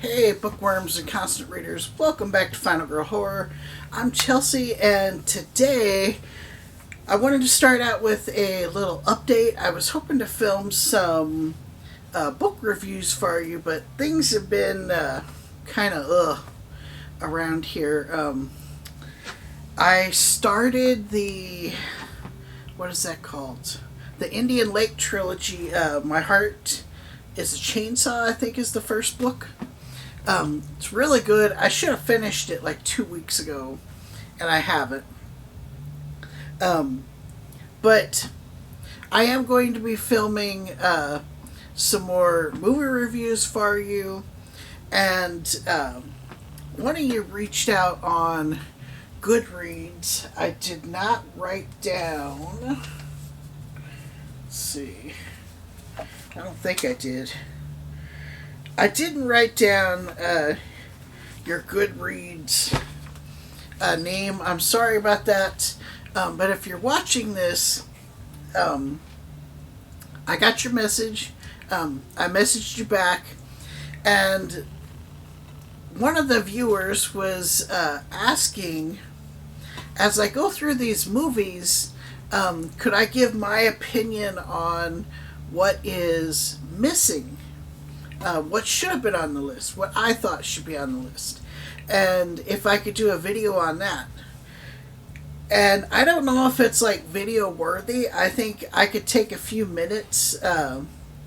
Hey, bookworms and constant readers, welcome back to Final Girl Horror. I'm Chelsea, and today I wanted to start out with a little update. I was hoping to film some book reviews for you, but things have been kind of around here. I started what is that called? The Indian Lake trilogy. My Heart is a Chainsaw, I think, is the first book. It's really good. I should have finished it like 2 weeks ago, and I haven't. But I am going to be filming some more movie reviews for you, and one of you reached out on Goodreads. I did not write down. Let's see. I don't think I did. I didn't write down your Goodreads name. I'm sorry about that. But if you're watching this, I got your message. I messaged you back. And one of the viewers was asking, as I go through these movies, could I give my opinion on what is missing? What should have been on the list, what I thought should be on the list, and if I could do a video on that. And I don't know if it's like video worthy. I think I could take a few minutes,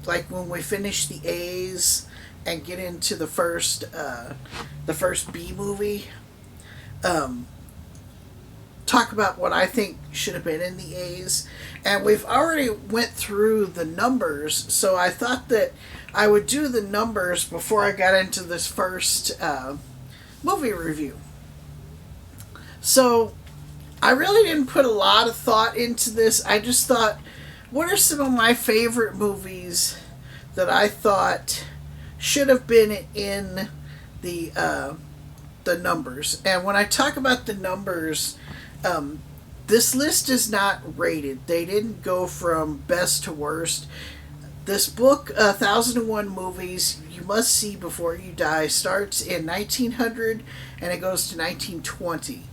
like when we finish the A's and get into the first B movie. Talk about what I think should have been in the A's. And we've already went through the numbers, so I thought that I would do the numbers before I got into this first movie review. So I really didn't put a lot of thought into this. I just thought, what are some of my favorite movies that I thought should have been in the numbers? And when I talk about the numbers, this list is not rated. They didn't go from best to worst. This book, 1001 Movies You Must See Before You Die, starts in 1900 and it goes to 1920.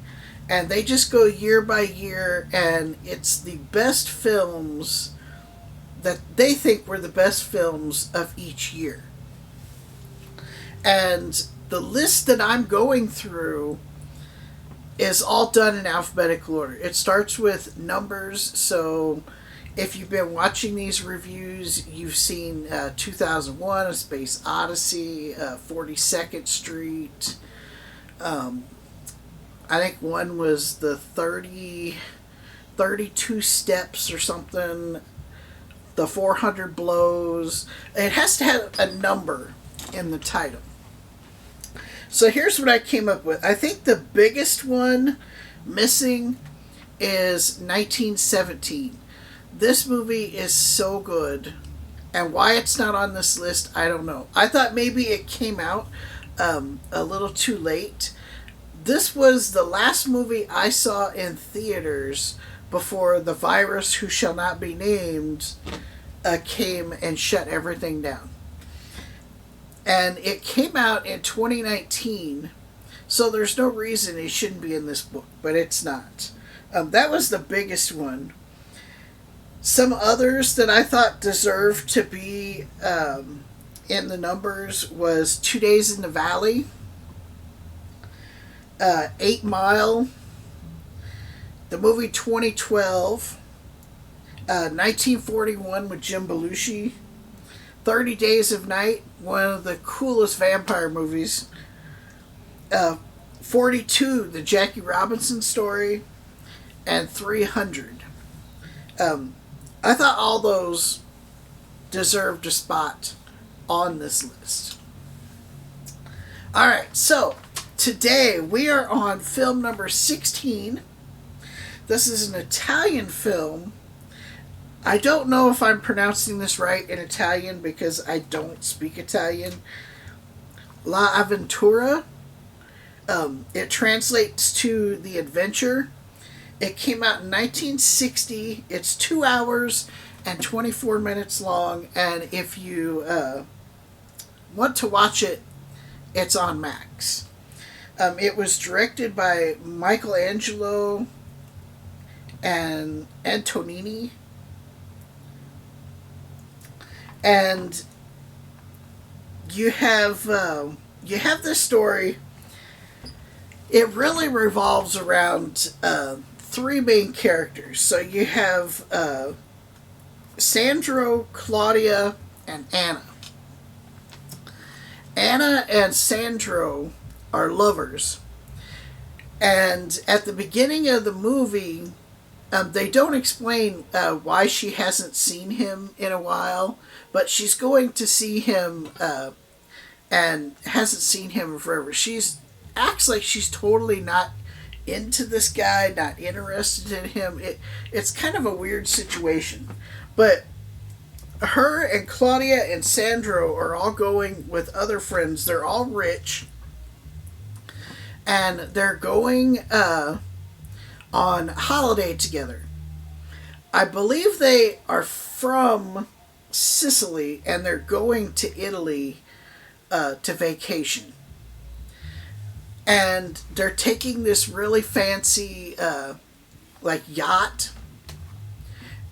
And they just go year by year, and it's the best films that they think were the best films of each year. And the list that I'm going through is all done in alphabetical order. It starts with numbers, so if you've been watching these reviews, you've seen 2001, A Space Odyssey, 42nd Street. I think one was the 32 Steps or something, the 400 Blows. It has to have a number in the title. So here's what I came up with. I think the biggest one missing is 1917. This movie is so good. And why it's not on this list, I don't know. I thought maybe it came out a little too late. This was the last movie I saw in theaters before the virus who shall not be named came and shut everything down. And it came out in 2019, so there's no reason it shouldn't be in this book, but it's not. That was the biggest one. Some others that I thought deserved to be in the numbers was 2 Days in the Valley, 8 Mile, the movie 2012, 1941 with Jim Belushi, 30 Days of Night, one of the coolest vampire movies, 42, the Jackie Robinson story, and 300. I thought all those deserved a spot on this list. Alright, so today we are on film number 16. This is an Italian film. I don't know if I'm pronouncing this right in Italian because I don't speak Italian. La Avventura. It translates to The Adventure. It came out in 1960. It's 2 hours and 24 minutes long. And if you want to watch it it's on Max. It was directed by Michelangelo and Antonini, and you have this story. It really revolves around three main characters. So you have Sandro, Claudia, and Anna. Anna and Sandro are lovers. And at the beginning of the movie, they don't explain why she hasn't seen him in a while, but she's going to see him and hasn't seen him forever. She's acts like she's totally not into this guy, not interested in him. It's kind of a weird situation. But her and Claudia and Sandro are all going with other friends. They're all rich. And they're going on holiday together. I believe they are from Sicily and they're going to Italy to vacation. And they're taking this really fancy like yacht.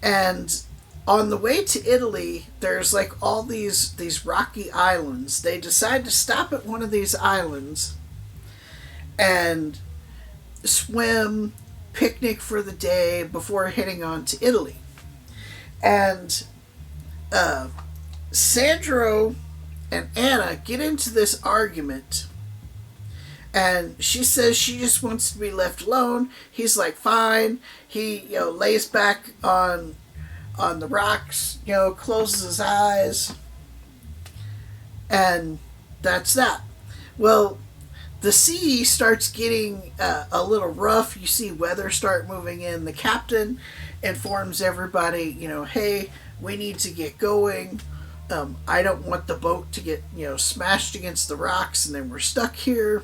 And on the way to Italy, there's like all these rocky islands. They decide to stop at one of these islands and swim, picnic for the day before heading on to Italy. And Sandro and Anna get into this argument, and she says she just wants to be left alone. He's like, fine. He lays back on the rocks, closes his eyes, and that's that. Well, the sea starts getting a little rough. You see weather start moving in. The captain informs everybody, hey, we need to get going. I don't want the boat to get, smashed against the rocks and then we're stuck here.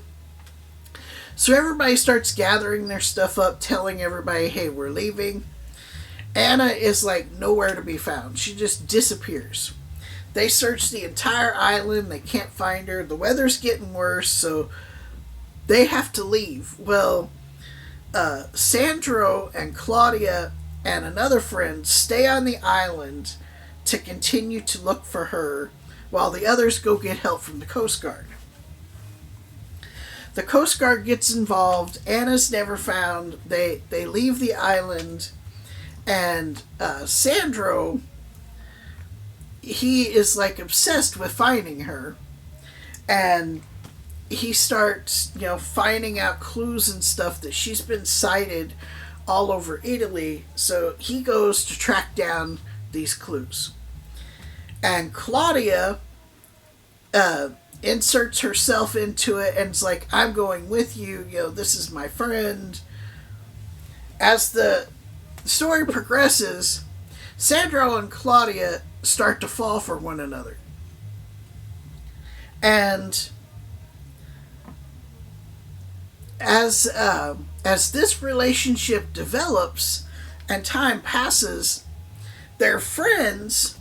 So everybody starts gathering their stuff up, telling everybody, hey, we're leaving. Anna is like nowhere to be found. She just disappears. They search the entire island. They can't find her. The weather's getting worse, so they have to leave. Well, Sandro and Claudia and another friend stay on the island to continue to look for her while the others go get help from the Coast Guard. The Coast Guard gets involved. Anna's never found. They leave the island, and Sandro, he is like obsessed with finding her, and he starts finding out clues and stuff that she's been sighted all over Italy. So he goes to track down these clues, and Claudia inserts herself into it and is like, I'm going with you, this is my friend. As the story progresses, Sandro and Claudia start to fall for one another. And as this relationship develops and time passes, their friends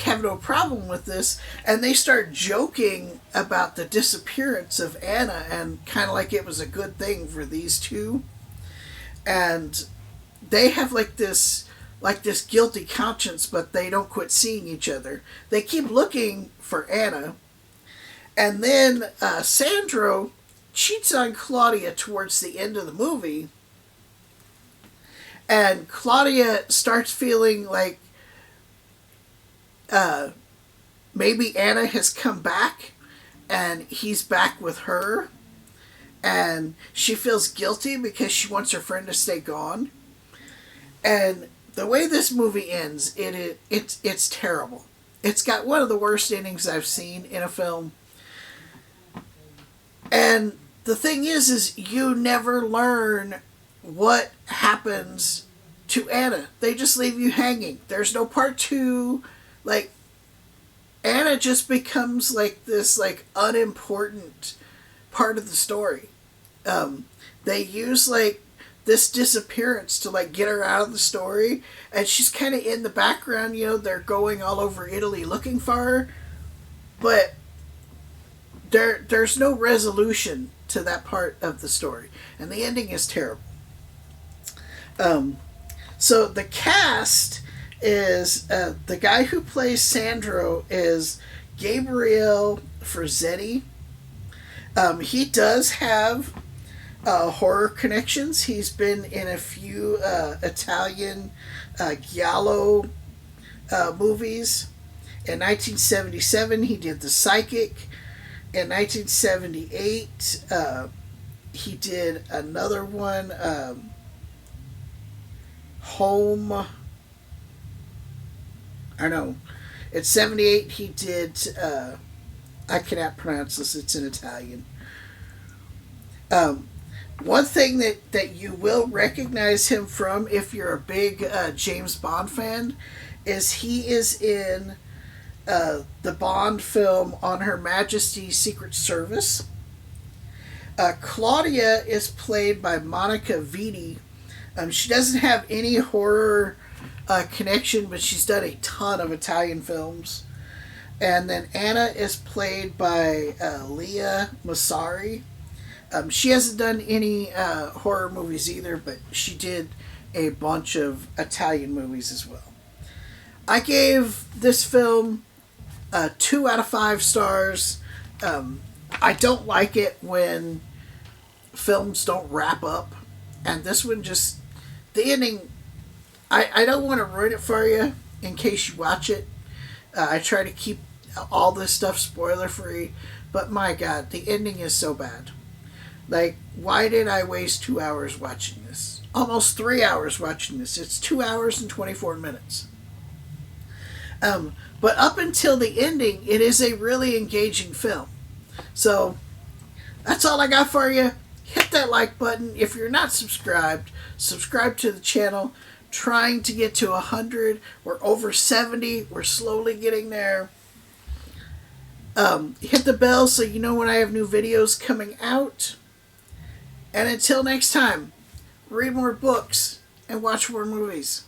have no problem with this, and they start joking about the disappearance of Anna and kind of like it was a good thing for these two. And they have this guilty conscience, but they don't quit seeing each other. They keep looking for Anna, and then Sandro cheats on Claudia towards the end of the movie, and Claudia starts feeling like maybe Anna has come back and he's back with her, and she feels guilty because she wants her friend to stay gone. And the way this movie ends, it's terrible. It's got one of the worst endings I've seen in a film. And the thing is you never learn what happens to Anna. They just leave you hanging. There's no part two. Anna just becomes this unimportant part of the story. They use this disappearance to get her out of the story, and she's kind of in the background. They're going all over Italy looking for her, but there's no resolution to that part of the story, and the ending is terrible. So the cast is the guy who plays Sandro is Gabriel Ferzetti. He does have horror connections. He's been in a few Italian giallo movies. In 1977, he did The Psychic. In 1978, he did another one, Home. I know. In 78, he did. I cannot pronounce this. It's in Italian. One thing that you will recognize him from if you're a big James Bond fan is he is in the Bond film On Her Majesty's Secret Service. Claudia is played by Monica Vitti. She doesn't have any horror connection, but she's done a ton of Italian films. And then Anna is played by Leah Massari. She hasn't done any horror movies either, but she did a bunch of Italian movies as well. I gave this film 2 out of 5 stars. I don't like it when films don't wrap up, and this one just, the ending, I don't want to ruin it for you in case you watch it. I try to keep all this stuff spoiler free, but my god, the ending is so bad. Like, why did I waste 2 hours watching this? Almost 3 hours watching this. It's 2 hours and 24 minutes. But up until the ending, it is a really engaging film. So, that's all I got for you. Hit that like button. If you're not subscribed, subscribe to the channel. Trying to get to 100. We're over 70. We're slowly getting there. Hit the bell so you know when I have new videos coming out. And until next time, read more books and watch more movies.